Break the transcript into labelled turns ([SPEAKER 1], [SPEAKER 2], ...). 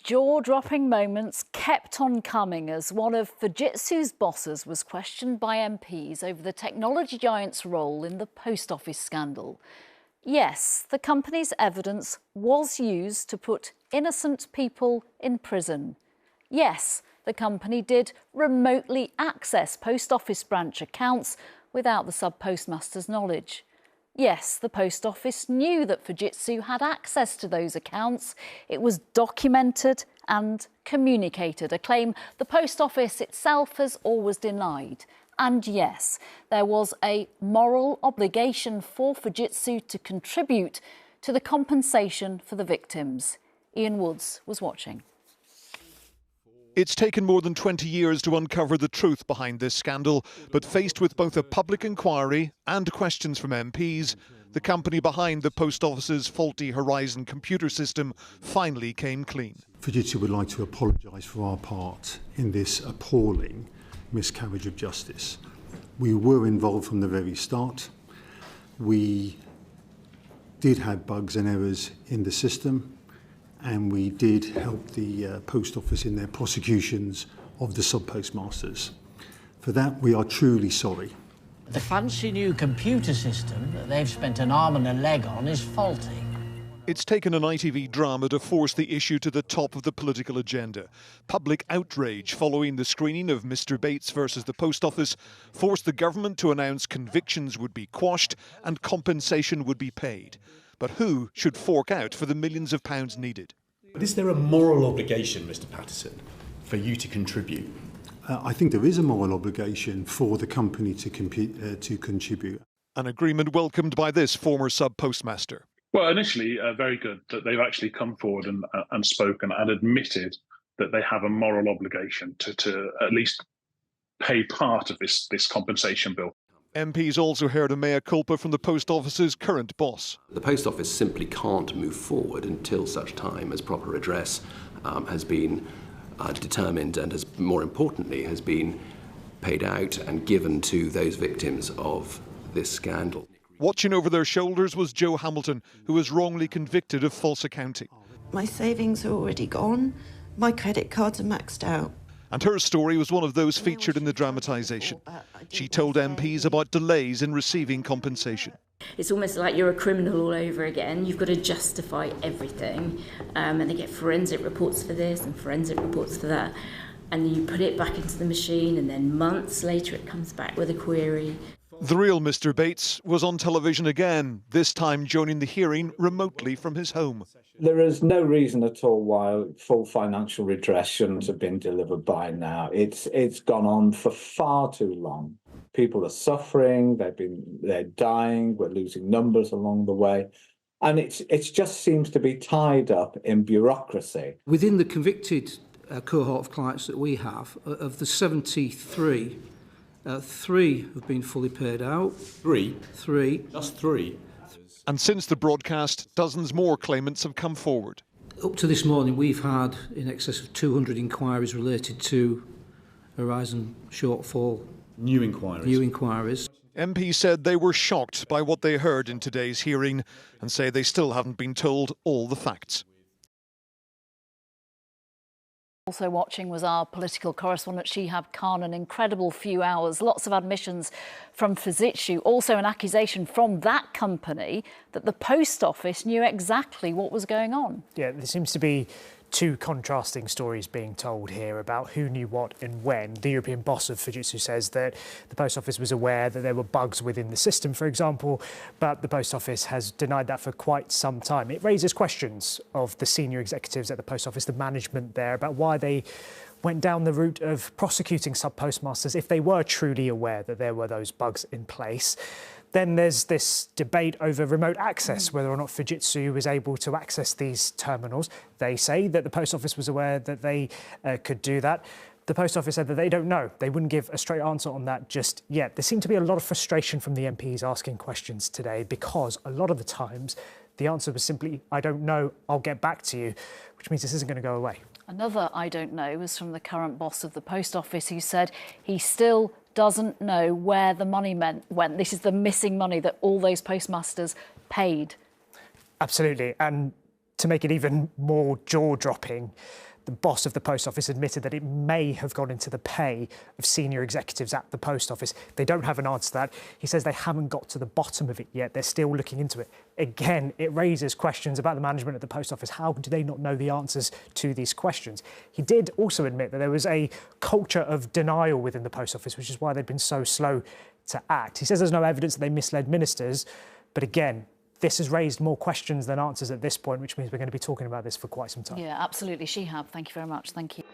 [SPEAKER 1] Jaw-dropping moments kept on coming as one of Fujitsu's bosses was questioned by MPs over the technology giant's role in the post office scandal. Yes, the company's evidence was used to put innocent people in prison. Yes, the company did remotely access post office branch accounts without the sub-postmaster's knowledge. Yes, the post office knew that Fujitsu had access to those accounts. It was documented and communicated, a claim the post office itself has always denied. And yes, there was a moral obligation for Fujitsu to contribute to the compensation for the victims. Ian Woods was watching.
[SPEAKER 2] It's taken more than 20 years to uncover the truth behind this scandal, but faced with both a public inquiry and questions from MPs, the company behind the post office's faulty Horizon computer system finally came clean.
[SPEAKER 3] Fujitsu would like to apologise for our part in this appalling miscarriage of justice. We were involved from the very start. We did have bugs and errors in the system, and we did help the post office in their prosecutions of the sub-postmasters. For that, we are truly sorry.
[SPEAKER 4] The fancy new computer system that they've spent an arm and a leg on is faulty.
[SPEAKER 2] It's taken an ITV drama to force the issue to the top of the political agenda. Public outrage following the screening of Mr Bates versus the Post Office forced the government to announce convictions would be quashed and compensation would be paid. But who should fork out for the millions of pounds needed?
[SPEAKER 5] But is there a moral obligation, Mr Patterson, for you to contribute?
[SPEAKER 3] I think there is a moral obligation for the company to contribute.
[SPEAKER 2] An agreement welcomed by this former sub-postmaster.
[SPEAKER 6] Well, initially, very good that they've actually come forward and spoken and admitted that they have a moral obligation to at least pay part of this compensation bill.
[SPEAKER 2] MPs also heard a mea culpa from the Post Office's current boss.
[SPEAKER 7] The Post Office simply can't move forward until such time as proper redress has been determined and, more importantly, has been paid out and given to those victims of this scandal.
[SPEAKER 2] Watching over their shoulders was Jo Hamilton, who was wrongly convicted of false accounting.
[SPEAKER 8] My savings are already gone. My credit cards are maxed out.
[SPEAKER 2] And her story was one of those featured in the dramatisation. She told MPs about delays in receiving compensation.
[SPEAKER 9] It's almost like you're a criminal all over again. You've got to justify everything. And they get forensic reports for this and forensic reports for that. And then you put it back into the machine, and then months later it comes back with a query.
[SPEAKER 2] The real Mr Bates was on television again, this time joining the hearing remotely from his home.
[SPEAKER 10] There is no reason at all why full financial redress shouldn't have been delivered by now. It's gone on for far too long. People are suffering, they're dying, we're losing numbers along the way. And it just seems to be tied up in bureaucracy.
[SPEAKER 11] Within the convicted cohort of clients that we have, of the 73, 3 have been fully paid out.
[SPEAKER 5] Three?
[SPEAKER 11] Just
[SPEAKER 5] 3.
[SPEAKER 2] And since the broadcast, dozens more claimants have come forward.
[SPEAKER 11] Up to this morning, we've had in excess of 200 inquiries related to Horizon shortfall.
[SPEAKER 5] New inquiries.
[SPEAKER 2] MPs said they were shocked by what they heard in today's hearing and say they still haven't been told all the facts.
[SPEAKER 1] Also watching was our political correspondent Shihab Khan. An incredible few hours, lots of admissions from Fujitsu, also an accusation from that company that the post office knew exactly what was going on.
[SPEAKER 12] Yeah, there seems to be two contrasting stories being told here about who knew what and when. The European boss of Fujitsu says that the post office was aware that there were bugs within the system, for example, but the post office has denied that for quite some time. It raises questions of the senior executives at the post office, the management there, about why they went down the route of prosecuting sub-postmasters if they were truly aware that there were those bugs in place. Then there's this debate over remote access, whether or not Fujitsu was able to access these terminals. They say that the post office was aware that they could do that. The post office said that they don't know. They wouldn't give a straight answer on that just yet. There seemed to be a lot of frustration from the MPs asking questions today because a lot of the times the answer was simply, I don't know, I'll get back to you, which means this isn't going to go away.
[SPEAKER 1] Another I don't know was from the current boss of the post office, who said he still doesn't know where the money went. This is the missing money that all those postmasters paid.
[SPEAKER 12] Absolutely. And to make it even more jaw-dropping, The boss of the post office admitted that it may have gone into the pay of senior executives at the post office. They don't have an answer to that. He says they haven't got to the bottom of it yet. They're still looking into it. Again, it raises questions about the management at the post office. How do they not know the answers to these questions? He did also admit that there was a culture of denial within the post office, which is why they've been so slow to act. He says there's no evidence that they misled ministers, but again, this has raised more questions than answers at this point, which means we're going to be talking about this for quite some time.
[SPEAKER 1] Yeah, absolutely. Shihab, thank you very much. Thank you.